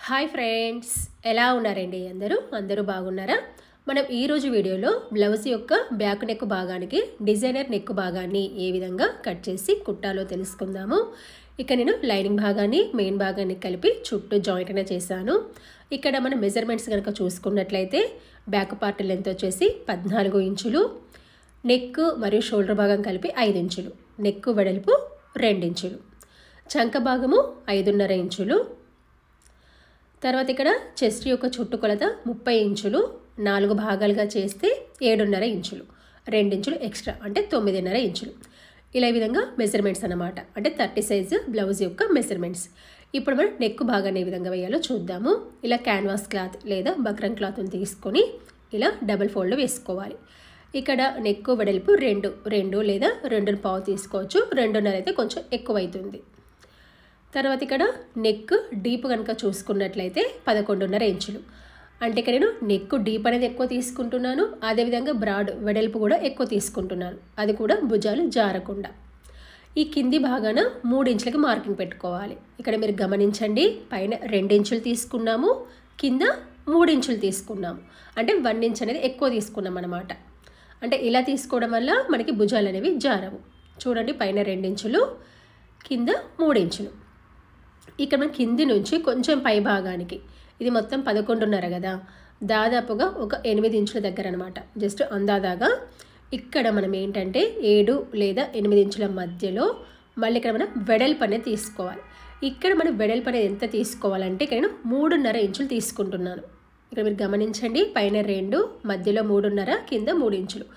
Hi friends, ఎలా ఉన్నారండి? అందరూ బాగున్నారా? మనం ఈరోజు వీడియోలో బ్లౌజ్ యొక్క బ్యాక్ నెక్ భాగానికి డిజైనర్ నెక్ భాగాన్ని ఏ విధంగా కట్ చేసి కుట్టాలో తెలుసుకుందాము. ఇక నేను లైనింగ్ భాగాన్ని మెయిన్ భాగాన్ని కలిపి చుట్టూ జాయింట్ అనేది చేశాను. ఇక్కడ మనం మెజర్మెంట్స్ కనుక చూసుకున్నట్లయితే బ్యాక్ పార్ట్ లెంత్ వచ్చేసి 14 ఇంచులు, నెక్ మరియు షోల్డర్ భాగం కలిపి 5 ఇంచులు, నెక్ వెడల్పు 2 ఇంచులు, చంక భాగము 5.5 ఇంచులు. తర్వాత ఇక్కడ చెస్ట్ యొక్క చుట్టుకొలత 30 ఇంచులు, 4 భాగాలుగా చేస్తే 7.5 ఇంచులు, 2 ఇంచులు ఎక్స్ట్రా అంటే 9.5 ఇంచులు. ఇలా ఈ విధంగా మెజర్మెంట్స్ అన్నమాట, అంటే 30 సైజు బ్లౌజ్ యొక్క మెజర్మెంట్స్. ఇప్పుడు మనం నెక్ భాగాన్ని ఏ విధంగా వేయాలో చూద్దాము. ఇలా క్యాన్వాస్ క్లాత్ లేదా బక్రం క్లాత్ని తీసుకొని ఇలా డబుల్ ఫోల్డ్ వేసుకోవాలి. ఇక్కడ నెక్ వెడల్పు 2 లేదా 2.5 తీసుకోవచ్చు, 2.5 అయితే కొంచెం ఎక్కువ అవుతుంది. తర్వాత ఇక్కడ నెక్ డీప్ కనుక చూసుకున్నట్లయితే 11.5 ఇంచులు, అంటే ఇక్కడ నేను నెక్ డీప్ అనేది ఎక్కువ తీసుకుంటున్నాను, అదేవిధంగా బ్రాడ్ వెడల్పు కూడా ఎక్కువ తీసుకుంటున్నాను, అది కూడా భుజాలు జారకుండా. ఈ కింది భాగాన 3 ఇంచులకి మార్కింగ్ పెట్టుకోవాలి. ఇక్కడ మీరు గమనించండి, పైన 2 ఇంచులు తీసుకున్నాము, కింద 3 ఇంచులు తీసుకున్నాము, అంటే 1 ఇంచ్ అనేది ఎక్కువ తీసుకున్నాం అన్నమాట. అంటే ఇలా తీసుకోవడం వల్ల మనకి భుజాలు అనేవి జారవు. చూడండి, పైన 2 ఇంచులు, కింద 3 ఇంచులు. ఇక్కడ మనం కింది నుంచి కొంచెం పై భాగానికి, ఇది మొత్తం 11.5 కదా, దాదాపుగా ఒక 8 ఇంచుల దగ్గర అనమాట, జస్ట్ అందాదాగా. ఇక్కడ మనం ఏంటంటే 7 లేదా 8 ఇంచుల మధ్యలో మళ్ళీ ఇక్కడ మనం వెడల్పు అనేది తీసుకోవాలి. ఇక్కడ మనం వెడల్పు అనేది ఎంత తీసుకోవాలంటే ఇక్కడ నేను 3.5 ఇంచులు తీసుకుంటున్నాను. ఇక్కడ మీరు గమనించండి, పైన 2, మధ్యలో 3.5, కింద 3 ఇంచులు.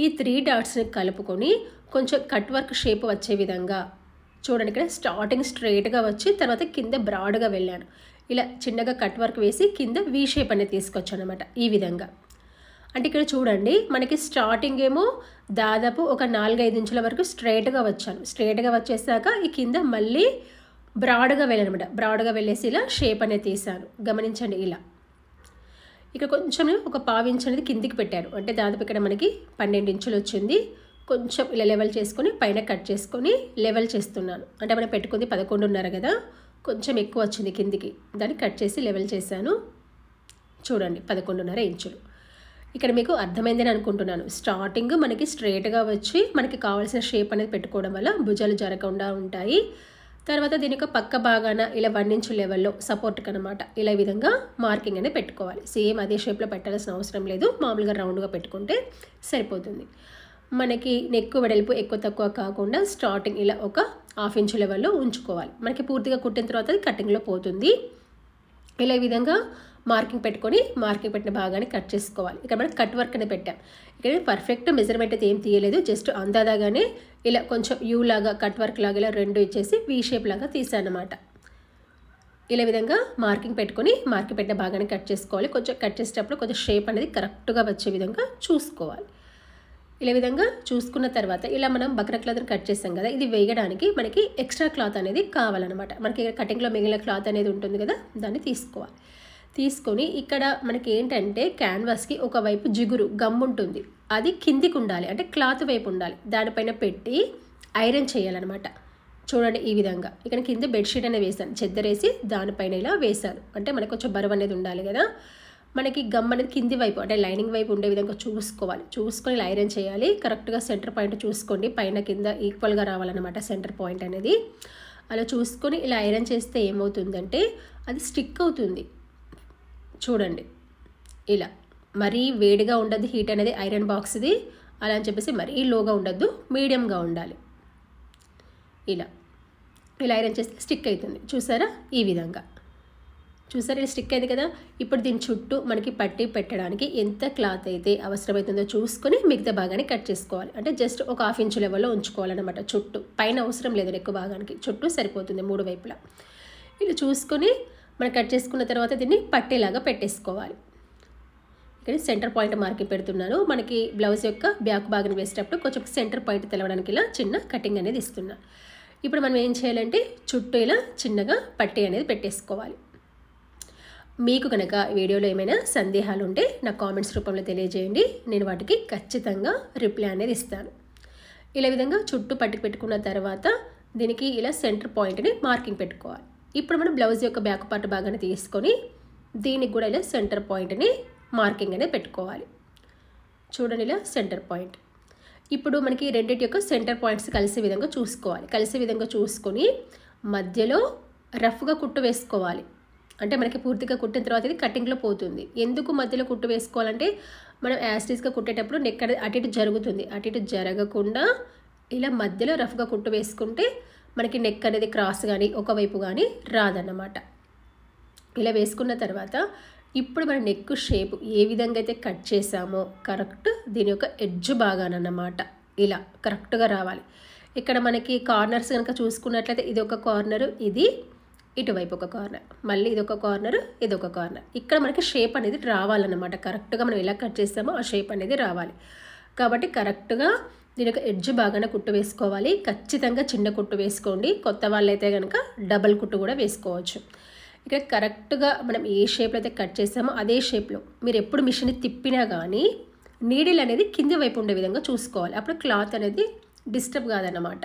ఈ 3 డాట్స్ని కలుపుకొని కొంచెం కట్ వర్క్ షేప్ వచ్చే విధంగా చూడండి. ఇక్కడ స్టార్టింగ్ స్ట్రైట్గా వచ్చి తర్వాత కింద బ్రాడ్గా వెళ్ళాను. ఇలా చిన్నగా కట్ వర్క్ వేసి కింద వీ షేప్ అనేది తీసుకొచ్చాను అనమాట, ఈ విధంగా. అంటే ఇక్కడ చూడండి, మనకి స్టార్టింగ్ ఏమో దాదాపు ఒక 4-5 ఇంచుల వరకు స్ట్రైట్గా వచ్చాను. స్ట్రైట్గా వచ్చేసాక ఈ కింద మళ్ళీ బ్రాడ్గా వెళ్ళాను అనమాట. బ్రాడ్గా వెళ్ళేసి ఇలా షేప్ అనేది తీసాను, గమనించండి. ఇలా ఇక్కడ కొంచెం ఒక 1/2 ఇంచ్ అనేది కిందికి పెట్టారు, అంటే దాదాపు ఇక్కడ మనకి 12 ఇంచులు వచ్చింది. కొంచెం ఇలా లెవెల్ చేసుకొని పైన కట్ చేసుకొని లెవెల్ చేస్తున్నాను. అంటే మనం పెట్టుకుంది 11.5 కదా, కొంచెం ఎక్కువ వచ్చింది కిందికి, దాన్ని కట్ చేసి లెవెల్ చేశాను. చూడండి, 11.5 ఇంచులు. ఇక్కడ మీకు అర్థమైందని అనుకుంటున్నాను. స్టార్టింగ్ మనకి స్ట్రైట్గా వచ్చి మనకి కావాల్సిన షేప్ అనేది పెట్టుకోవడం వల్ల భుజాలు జరగకుండా ఉంటాయి. తర్వాత దీని యొక్క పక్క భాగాన ఇలా 1 ఇంచు లెవెల్లో సపోర్ట్కి అనమాట, ఇలా ఈ విధంగా మార్కింగ్ అనేది పెట్టుకోవాలి. సేమ్ అదే షేప్లో పెట్టాల్సిన అవసరం లేదు, మామూలుగా రౌండ్గా పెట్టుకుంటే సరిపోతుంది. మనకి నెక్ వెడల్పు ఎక్కువ తక్కువ కాకుండా స్టార్టింగ్ ఇలా ఒక 1/2 ఇంచు లెవెల్లో ఉంచుకోవాలి. మనకి పూర్తిగా కుట్టిన తర్వాత అది కటింగ్లో పోతుంది. ఇలా ఈ విధంగా మార్కింగ్ పెట్టుకొని మార్కింగ్ పెట్టిన భాగాన్ని కట్ చేసుకోవాలి. ఇక్కడ మనం కట్ వర్క్ అనేది పెట్టాం. ఇక్కడ పర్ఫెక్ట్ మెజర్మెంట్ అయితే ఏం తీయలేదు, జస్ట్ అందాదాగానే ఇలా కొంచెం యూ లాగా కట్ వర్క్ లాగా ఇలా 2 ఇచ్చేసి వీ షేప్ లాగా తీసానమాట. ఇలా విధంగా మార్కింగ్ పెట్టుకొని మార్కింగ్ పెట్టిన భాగాన్ని కట్ చేసుకోవాలి. కొంచెం కట్ చేసేటప్పుడు కొంచెం షేప్ అనేది కరెక్ట్గా వచ్చే విధంగా చూసుకోవాలి. ఇలా విధంగా చూసుకున్న తర్వాత ఇలా మనం బక్ర క్లాత్ని కట్ చేస్తాం కదా, ఇది వేయడానికి మనకి ఎక్స్ట్రా క్లాత్ అనేది కావాలన్నమాట. మనకి కటింగ్లో మిగిలిన క్లాత్ అనేది ఉంటుంది కదా, దాన్ని తీసుకోవాలి. తీసుకొని ఇక్కడ మనకి ఏంటంటే క్యాన్వాస్కి ఒకవైపు జిగురు గమ్ ఉంటుంది, అది కిందికి ఉండాలి, అంటే క్లాత్ వైపు ఉండాలి. దానిపైన పెట్టి ఐరన్ చేయాలన్నమాట. చూడండి, ఈ విధంగా. ఇక్కడ కింద బెడ్షీట్ అనేది వేసాను, చెద్దరేసి దానిపైన ఇలా వేసాను, అంటే మనకు కొంచెం బరువు అనేది ఉండాలి కదా. మనకి గమ్ అనేది కింది వైపు అంటే లైనింగ్ వైపు ఉండే విధంగా చూసుకోవాలి. చూసుకొని ఇలా ఐరన్ చేయాలి. కరెక్ట్గా సెంటర్ పాయింట్ చూసుకోండి, పైన కింద ఈక్వల్గా రావాలన్నమాట సెంటర్ పాయింట్ అనేది. అలా చూసుకొని ఇలా ఐరన్ చేస్తే ఏమవుతుందంటే అది స్టిక్ అవుతుంది. చూడండి, ఇలా మరీ వేడిగా ఉండద్దు హీట్ అనేది ఐరన్ బాక్స్ది, అలా అని చెప్పేసి మరీ లోగా ఉండద్దు, మీడియంగా ఉండాలి. ఇలా ఐరన్ చేస్తే స్టిక్ అవుతుంది. చూసారా, ఈ విధంగా చూసారా, ఇలా స్టిక్ అయింది కదా. ఇప్పుడు దీని చుట్టూ మనకి పట్టి పెట్టడానికి ఎంత క్లాత్ అయితే అవసరమవుతుందో చూసుకొని మిగతా భాగాన్ని కట్ చేసుకోవాలి. అంటే జస్ట్ ఒక 1/2 ఇంచు లెవెల్లో ఉంచుకోవాలన్నమాట. చుట్టూ పైన అవసరం లేదు, ఎక్కువ భాగానికి చుట్టూ సరిపోతుంది 3 వైపులా. ఇలా చూసుకొని మనం కట్ చేసుకున్న తర్వాత దీన్ని పట్టేలాగా పెట్టేసుకోవాలి. ఇక్కడ సెంటర్ పాయింట్ మార్కింగ్ పెడుతున్నాను. మనకి బ్లౌజ్ యొక్క బ్యాక్ భాగం వేసేటప్పుడు కొంచెం సెంటర్ పాయింట్ తెలవడానికి ఇలా చిన్న కటింగ్ అనేది ఇస్తున్నాను. ఇప్పుడు మనం ఏం చేయాలంటే చుట్టూ ఇలా చిన్నగా పట్టీ అనేది పెట్టేసుకోవాలి. మీకు కనుక వీడియోలో ఏమైనా సందేహాలు ఉంటే నా కామెంట్స్ రూపంలో తెలియజేయండి, నేను వాటికి ఖచ్చితంగా రిప్లై అనేది ఇస్తాను. ఇలా విధంగా చుట్టూ పట్టి పెట్టుకున్న తర్వాత దీనికి ఇలా సెంటర్ పాయింట్ని మార్కింగ్ పెట్టుకోవాలి. ఇప్పుడు మనం బ్లౌజ్ యొక్క బ్యాక్ పార్ట్ భాగాన్ని తీసుకొని దీనికి కూడా ఇలా సెంటర్ పాయింట్ని మార్కింగ్ అనేది పెట్టుకోవాలి. చూడండి ఇలా సెంటర్ పాయింట్. ఇప్పుడు మనకి రెండింటి యొక్క సెంటర్ పాయింట్స్ కలిసే విధంగా చూసుకోవాలి. కలిసే విధంగా చూసుకొని మధ్యలో రఫ్గా కుట్టు వేసుకోవాలి. అంటే మనకి పూర్తిగా కుట్టిన తర్వాత ఇది కటింగ్లో పోతుంది. ఎందుకు మధ్యలో కుట్టు వేసుకోవాలంటే మనం యాస్టీస్గా కుట్టేటప్పుడు నెక్ అనేది అటు ఇటు జరుగుతుంది. అటు ఇటు జరగకుండా ఇలా మధ్యలో రఫ్గా కుట్టు వేసుకుంటే మనకి నెక్ అనేది క్రాస్ కానీ ఒకవైపు కానీ రాదన్నమాట. ఇలా వేసుకున్న తర్వాత ఇప్పుడు మన నెక్ షేప్ ఏ విధంగా అయితే కట్ చేసామో కరెక్ట్ దీని యొక్క ఎడ్జ్ భాగానన్నమాట ఇలా కరెక్ట్గా రావాలి. ఇక్కడ మనకి కార్నర్స్ కనుక చూసుకున్నట్లయితే ఇది ఒక కార్నర్, ఇది ఇటువైపు ఒక కార్నర్, మళ్ళీ ఇది ఒక కార్నర్, ఇది ఒక కార్నర్. ఇక్కడ మనకి షేప్ అనేది రావాలన్నమాట. కరెక్ట్గా మనం ఎలా కట్ చేస్తామో ఆ షేప్ అనేది రావాలి. కాబట్టి కరెక్ట్గా దీని యొక్క ఎడ్జ్ బాగానే కుట్టు వేసుకోవాలి. ఖచ్చితంగా చిన్న కుట్టు వేసుకోండి. కొత్త వాళ్ళైతే కనుక డబల్ కుట్టు కూడా వేసుకోవచ్చు. ఇక్కడ కరెక్ట్గా మనం ఏ షేప్లో అయితే కట్ చేసామో అదే షేప్లో మీరు ఎప్పుడు మిషన్ని తిప్పినా కానీ నీడిల్ అనేది కింది వైపు ఉండే విధంగా చూసుకోవాలి. అప్పుడు క్లాత్ అనేది డిస్టర్బ్ కాదన్నమాట.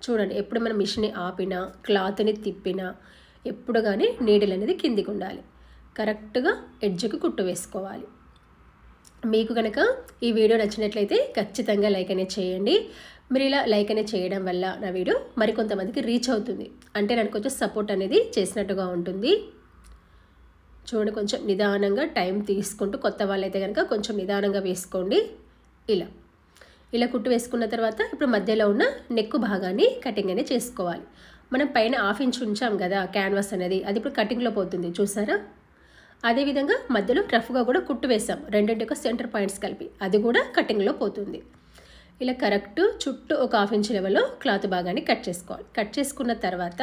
చూడండి, ఎప్పుడు మనం మిషన్ని ఆపినా క్లాత్ని తిప్పినా ఎప్పుడు కానీ నీడిల్ అనేది కిందికి ఉండాలి. కరెక్ట్గా ఎడ్జ్కి కుట్టు వేసుకోవాలి. మీకు కనుక ఈ వీడియో నచ్చినట్లయితే ఖచ్చితంగా లైక్ అనేది చేయండి. మీరు ఇలా లైక్ అనేది చేయడం వల్ల నా వీడియో మరికొంతమందికి రీచ్ అవుతుంది. అంటే నాకు కొంచెం సపోర్ట్ అనేది చేసినట్టుగా ఉంటుంది. చూడండి, కొంచెం నిదానంగా టైం తీసుకుంటూ కొత్త వాళ్ళైతే కనుక కొంచెం నిదానంగా వేసుకోండి. ఇలా కుట్టు వేసుకున్న తర్వాత ఇప్పుడు మధ్యలో ఉన్న నెక్ భాగాన్ని కటింగ్ అనేది చేసుకోవాలి. మనం పైన 1/2 ఇంచ్ ఉంచాం కదా క్యాన్వాస్ అనేది, అది ఇప్పుడు కటింగ్లో పోతుంది చూసారా. అదేవిధంగా మధ్యలో రఫ్గా కూడా కుట్టు వేసాం, రెండింటి యొక్క సెంటర్ పాయింట్స్ కలిపి, అది కూడా కటింగ్లో పోతుంది. ఇలా కరెక్ట్ చుట్టూ ఒక 1/2 ఇంచ్ లెవెల్లో క్లాత్ భాగాన్ని కట్ చేసుకోవాలి. కట్ చేసుకున్న తర్వాత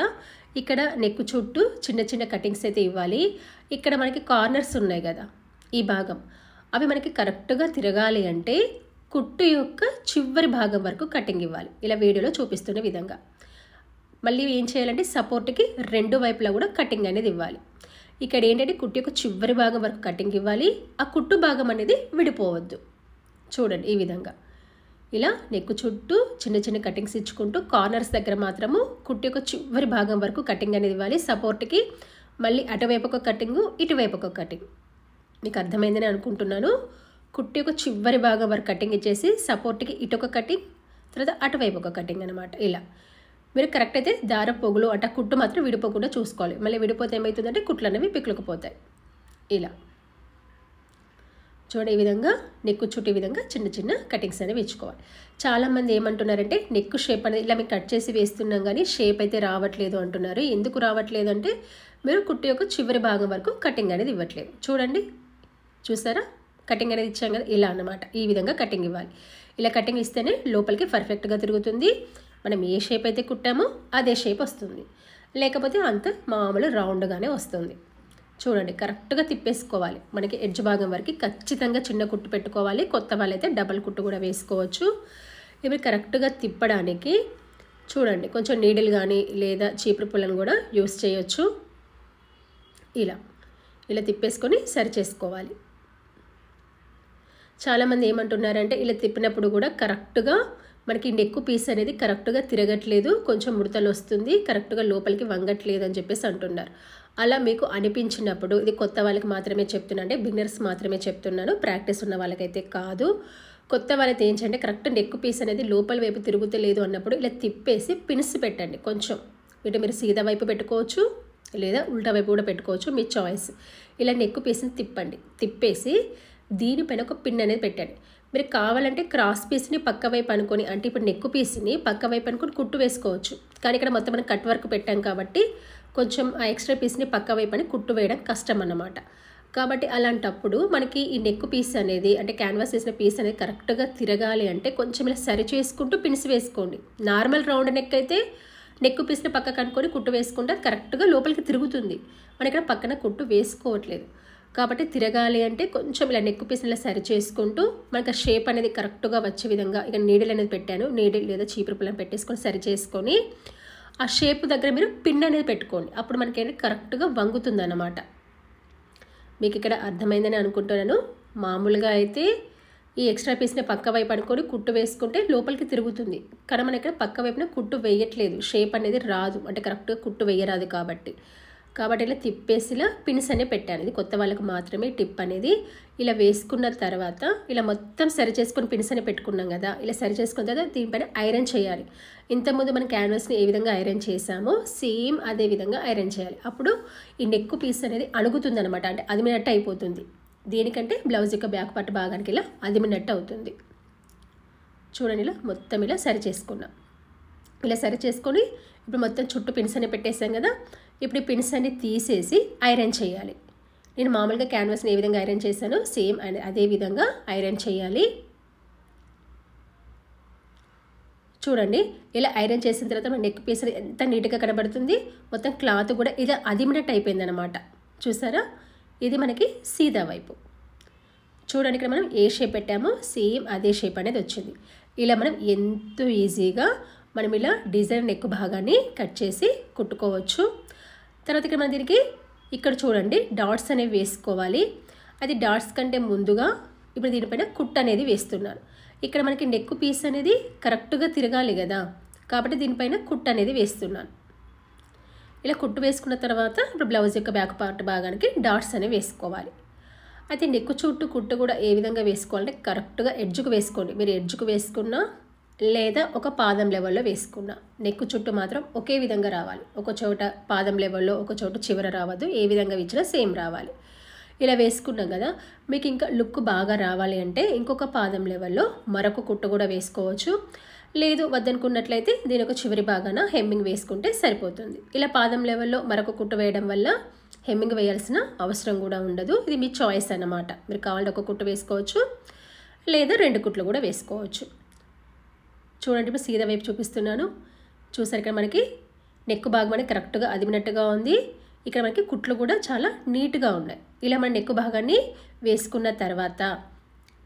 ఇక్కడ నెక్ చుట్టూ చిన్న చిన్న కటింగ్స్ అయితే ఇవ్వాలి. ఇక్కడ మనకి కార్నర్స్ ఉన్నాయి కదా ఈ భాగం, అవి మనకి కరెక్ట్గా తిరగాలి అంటే కుట్టు యొక్క చివరి భాగం వరకు కటింగ్ ఇవ్వాలి. ఇలా వీడియోలో చూపిస్తున్న విధంగా. మళ్ళీ ఏం చేయాలంటే సపోర్ట్కి రెండు వైపులా కూడా కటింగ్ అనేది ఇవ్వాలి. ఇక్కడ ఏంటంటే కుట్టు యొక్క చివరి భాగం వరకు కటింగ్ ఇవ్వాలి. ఆ కుట్టు భాగం అనేది విడిపోవద్దు. చూడండి ఈ విధంగా ఇలా నెక్ చుట్టూ చిన్న చిన్న కటింగ్స్ ఇచ్చుకుంటూ కార్నర్స్ దగ్గర మాత్రము కుట్టు యొక్క చివరి భాగం వరకు కటింగ్ అనేది ఇవ్వాలి. సపోర్ట్కి మళ్ళీ అటువైపు ఒక కటింగు, ఇటువైపు ఒక కటింగ్. మీకు అర్థమైందని అనుకుంటున్నాను. కుట్టు యొక్క చివరి భాగం వరకు కటింగ్ ఇచ్చేసి సపోర్ట్కి ఇటొక కటింగ్, తర్వాత అటువైపు ఒక కటింగ్ అనమాట. ఇలా మీరు కరెక్ట్ అయితే దారం పొగులు అంటే కుట్టు మాత్రం విడిపోకుండా చూసుకోవాలి. మళ్ళీ విడిపోతే ఏమవుతుందంటే కుట్లు అనేవి పిక్కులుకుపోతాయి. ఇలా చూడండి, ఈ విధంగా నెక్ చుట్టూ ఈ విధంగా చిన్న చిన్న కటింగ్స్ అనేవి ఇచ్చుకోవాలి. చాలామంది ఏమంటున్నారంటే నెక్ షేప్ అనేది ఇలా మేము కట్ చేసి వేస్తున్నాం కానీ షేప్ అయితే రావట్లేదు అంటున్నారు. ఎందుకు రావట్లేదు అంటే మీరు కుట్టు యొక్క చివరి భాగం వరకు కటింగ్ అనేది ఇవ్వట్లేదు. చూడండి, చూసారా కటింగ్ అనేది ఇచ్చాం కదా, ఇలా అన్నమాట. ఈ విధంగా కటింగ్ ఇవ్వాలి. ఇలా కటింగ్ ఇస్తేనే లోపలికి పర్ఫెక్ట్గా తిరుగుతుంది. మనం ఏ షేప్ అయితే కుట్టామో అదే షేప్ వస్తుంది, లేకపోతే అంత మామూలు రౌండ్గానే వస్తుంది. చూడండి, కరెక్ట్గా తిప్పేసుకోవాలి. మనకి ఎడ్జ్ భాగం వరకు ఖచ్చితంగా చిన్న కుట్టు పెట్టుకోవాలి. కొత్త వాళ్ళైతే డబల్ కుట్టు కూడా వేసుకోవచ్చు. ఇవి కరెక్ట్గా తిప్పడానికి చూడండి కొంచెం నీడిల్ కానీ లేదా చీపురు పుల్లను కూడా యూస్ చేయొచ్చు. ఇలా తిప్పేసుకొని సరి చేసుకోవాలి. చాలామంది ఏమంటున్నారంటే ఇలా తిప్పినప్పుడు కూడా కరెక్ట్గా మనకి నెక్ పీస్ అనేది కరెక్ట్గా తిరగట్లేదు, కొంచెం ముడతలు వస్తుంది, కరెక్ట్గా లోపలికి వంగట్లేదు అని చెప్పేసి అంటున్నారు. అలా మీకు అనిపించినప్పుడు, ఇది కొత్త వాళ్ళకి మాత్రమే చెప్తున్నాను, అంటే బిగినర్స్ మాత్రమే చెప్తున్నాను, ప్రాక్టీస్ ఉన్న వాళ్ళకైతే కాదు. కొత్త వాళ్ళైతే ఏం చేయండి, కరెక్ట్ నెక్ పీస్ అనేది లోపల వైపు తిరుగుతలేదు అన్నప్పుడు ఇలా తిప్పేసి పిన్స్ పెట్టండి. కొంచెం ఇటు మీరు సీదా వైపు పెట్టుకోవచ్చు లేదా ఉల్టా వైపు కూడా పెట్టుకోవచ్చు, మీ చాయిస్. ఇలా నెక్ పీస్ని తిప్పేసి దీనిపైన ఒక పిన్ అనేది పెట్టండి. మీరు కావాలంటే క్రాస్ పీస్ని పక్క వైపు అనుకొని, అంటే ఇప్పుడు నెక్ పీస్ని పక్క వైపు అనుకొని కుట్టు వేసుకోవచ్చు. కానీ ఇక్కడ మొత్తం మనం కట్ వర్క్ పెట్టాం కాబట్టి కొంచెం ఆ ఎక్స్ట్రా పీస్ని పక్క వైపు అని కుట్టు వేయడం కష్టం అన్నమాట. కాబట్టి అలాంటప్పుడు మనకి ఈ నెక్ పీస్ అనేది అంటే క్యాన్వాస్ వేసిన పీస్ అనేది కరెక్ట్గా తిరగాలి అంటే కొంచెం ఇలా సరి చేసుకుంటూ పిన్స్ వేసుకోండి. నార్మల్ రౌండ్ నెక్ అయితే నెక్ పీస్ని పక్కకు అనుకొని కుట్టు వేసుకుంటే కరెక్ట్గా లోపలికి తిరుగుతుంది. మన ఇక్కడ పక్కన కుట్టు వేసుకోవట్లేదు. కాబట్టి తిరగాలి అంటే కొంచెం ఇలా నెక్ పీస్ని ఇలా సరి చేసుకుంటూ మనకు ఆ షేప్ అనేది కరెక్ట్గా వచ్చే విధంగా ఇక నీడిల్ అనేది పెట్టాను, నీడిల్ లేదా చీపురు పుల్లని పెట్టేసుకొని సరి చేసుకొని ఆ షేప్ దగ్గర మీరు పిన్ అనేది పెట్టుకోండి. అప్పుడు మనకి కరెక్ట్గా వంగుతుంది అన్నమాట. మీకు ఇక్కడ అర్థమైందని అనుకుంటున్నాను. మామూలుగా అయితే ఈ ఎక్స్ట్రా పీస్ని పక్క వైపు అనుకొని కుట్టు వేసుకుంటే లోపలికి తిరుగుతుంది. కానీ మనం ఇక్కడ పక్క వైపున కుట్టు వేయట్లేదు, షేప్ అనేది రాదు, అంటే కరెక్ట్గా కుట్టు వేయరాదు కాబట్టి ఇలా తిప్పేసి ఇలా పిన్స్ అనే పెట్టాను. ఇది కొత్త వాళ్ళకి మాత్రమే టిప్ అనేది. ఇలా వేసుకున్న తర్వాత ఇలా మొత్తం సరి చేసుకొని పిన్స్ అని పెట్టుకున్నాం కదా, ఇలా సరి చేసుకున్న తర్వాత దీనిపైన ఐరన్ చేయాలి. ఇంతకుముందు మనం క్యాన్వాస్ని ఏ విధంగా ఐరన్ చేసామో సేమ్ అదే విధంగా ఐరన్ చేయాలి. అప్పుడు ఈ నెక్ పీస్ అనేది అణుగుతుంది అనమాట, అంటే అదిమినట్టు అయిపోతుంది. దీనికంటే బ్లౌజ్ యొక్క బ్యాక్ పార్ట్ భాగానికి ఇలా అదిమినట్టు అవుతుంది. చూడండి, ఇలా మొత్తం ఇలా సరి చేసుకున్నాం. ఇలా సరి చేసుకొని ఇప్పుడు మొత్తం చుట్టూ పిన్స్ అని పెట్టేసాం కదా, ఇప్పుడు ఈ పిన్స్ అన్ని తీసేసి ఐరన్ చేయాలి. నేను మామూలుగా క్యాన్వాస్ని ఏ విధంగా ఐరన్ చేశానో సేమ్ అదే విధంగా ఐరన్ చేయాలి. చూడండి, ఇలా ఐరన్ చేసిన తర్వాత మన నెక్ పీస్ ఎంత నీట్గా కనబడుతుంది. మొత్తం క్లాత్ కూడా ఇలా అదిమినట్టు అయిపోయింది అనమాట. చూసారా, ఇది మనకి సీదా వైపు. చూడండి, ఇక్కడ మనం ఏ షేప్ పెట్టామో సేమ్ అదే షేప్ అనేది వచ్చింది. ఇలా మనం ఎంతో ఈజీగా మనం ఇలా డిజైన్ నెక్ భాగాన్ని కట్ చేసి కుట్టుకోవచ్చు. తర్వాత ఇక్కడ మనం దీనికి ఇక్కడ చూడండి డాట్స్ అనేవి వేసుకోవాలి. అది డాట్స్ కంటే ముందుగా ఇప్పుడు దీనిపైన కుట్టు అనేది వేస్తున్నాను. ఇక్కడ మనకి నెక్ పీస్ అనేది కరెక్ట్గా తిరగాలి కదా, కాబట్టి దీనిపైన కుట్టు అనేది వేస్తున్నాను. ఇలా కుట్టు వేసుకున్న తర్వాత ఇప్పుడు బ్లౌజ్ యొక్క బ్యాక్ పార్ట్ భాగానికి డాట్స్ అనేవి వేసుకోవాలి. అయితే నెక్ చుట్టూ కుట్టు కూడా ఏ విధంగా వేసుకోవాలంటే కరెక్ట్గా ఎడ్జ్కు వేసుకోండి. మీరు ఎడ్జ్కు వేసుకున్నా లేదా ఒక పాదం లెవెల్లో వేసుకున్నా నెక్ చుట్టూ మాత్రం ఒకే విధంగా రావాలి. ఒక చోట పాదం లెవెల్లో, ఒక చోట చివర రావద్దు. ఏ విధంగా ఇచ్చినా సేమ్ రావాలి. ఇలా వేసుకున్నాం కదా, మీకు ఇంకా లుక్ బాగా రావాలి అంటే ఇంకొక పాదం లెవెల్లో మరొక కుట్టు కూడా వేసుకోవచ్చు. లేదు వద్దనుకున్నట్లయితే దీని ఒక చివరి భాగాన హెమ్మింగ్ వేసుకుంటే సరిపోతుంది. ఇలా పాదం లెవెల్లో మరొక కుట్టు వేయడం వల్ల హెమ్మింగ్ వేయాల్సిన అవసరం కూడా ఉండదు. ఇది మీ చాయిస్ అన్నమాట. మీరు కావాలంటే ఒక కుట్టు వేసుకోవచ్చు, లేదా 2 కుట్లు కూడా వేసుకోవచ్చు. చూడండి, ఇప్పుడు సీదా వైపు చూపిస్తున్నాను. చూసారు, ఇక్కడ మనకి నెక్ భాగం అనేది కరెక్ట్గా అదిమినట్టుగా ఉంది. ఇక్కడ మనకి కుట్లు కూడా చాలా నీట్గా ఉన్నాయి. ఇలా మన నెక్ భాగాన్ని వేసుకున్న తర్వాత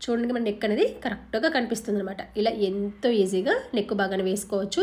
చూడండి, మన నెక్ అనేది కరెక్ట్గా కనిపిస్తుంది అనమాట. ఇలా ఎంతో ఈజీగా నెక్ భాగాన్ని వేసుకోవచ్చు.